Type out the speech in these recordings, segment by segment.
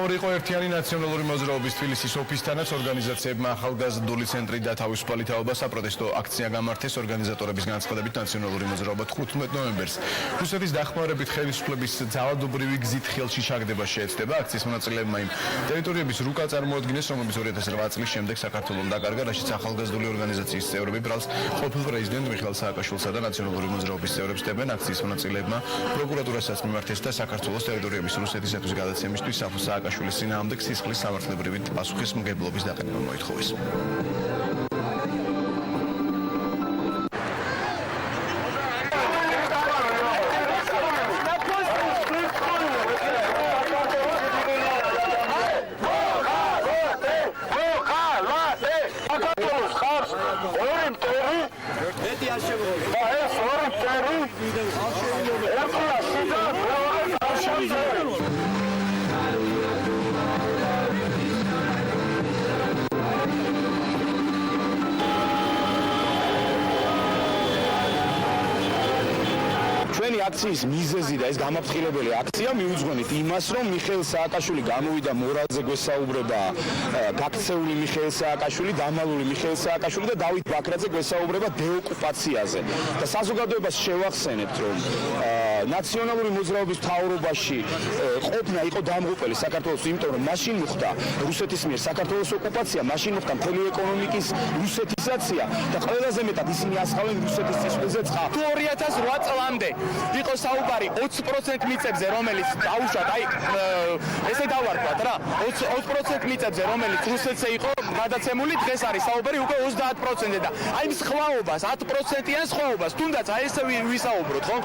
მეთაური იყო ერთიანი ნაციონალური მოძრაობის თბილისის ოფისთანაც ორგანიზაციებმა ახალგაზრდული ცენტრი და თავისუფალი თაობა საპროტესტო აქცია გამართეს ორგანიზატორების განცხადებით ნაციონალური მოძრაობა 15 ნოემბერს რუსეთის დახმარებით ხელისუფლების ძალადობრივი გზით ხელში ჩაგდება შეეცდება აქციის მონაწილეებმა იმ ტერიტორიების რუკა წარმოადგენს რომლებიც 2008 წლის შემდეგ საქართველოს დაკარგა რაშიც ახალგაზრდული ორგანიზაციის წევრები ბრალს ყოფილ პრეზიდენტ მიხეილ სააკაშვილსა და ნაციონალური მოძრაობის წევრებს დებენ აქციის მონაწილეებმა პროკურატურასაც მიმართეს და საქართველოს ტერიტორიების რუსეთისათვის გადაცემისთვის სააკაშვილის წინააღმდეგ სისხლის სამართლებრივი პასუხისმგებლობის დაყენება მოითხოვეს. ჩვენი აქციის მიზეზი და ეს გამაფრთხილებელი აქცია მიუძღვენით იმას, რომ მიხეილ სააკაშვილი გამოვიდა მორალზე გვესაუბრება გაქცეული მიხეილ სააკაშვილი, დამალული მიხეილ სააკაშვილი და დავით ბაქრაძე გვესაუბრება დეოკუპაციაზე. და საზოგადოებას შევახსენებთ, რომ ნაციონალური მოძრაობის მთავრობაში ყოფნა იყო დამღუპელი საქართველოს, იმიტომ რომ მაშინ მოხდა რუსეთის მიერ საქართველოს ოკუპაცია, მაშინ მოხდა მთელი ეკონომიკის რუსეთიზაცია და ყველაზე მეტად ისინი ასხავენ რუსეთის სისხლზე წყალს. 2008 წლამდე იყო საუბარი 20% მიწებზე, რომელიც დაუშვათ, აი ესე დავარქვათ რა, 20% მიწებზე, რომელიც რუსეთზე იყო გადაცემული, დღეს არის საუბარი უკვე 30% და აი ეს ხვაობას, 10%-იან ხვაობას, თუნდაც აი ესე ვისაუბროთ, ხო?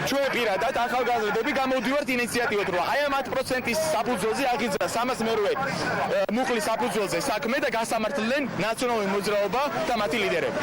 ჩვენ პირადად ახალგაზრდები გამოვდივართ ინიციატივით, რომ აი ამ 10%-ის საფუძველზე აღიძრა 308 მუხლის საფუძველზე საქმე და გასამართლდნენ ნაციონალური მოძრაობა და მათი ლიდერები.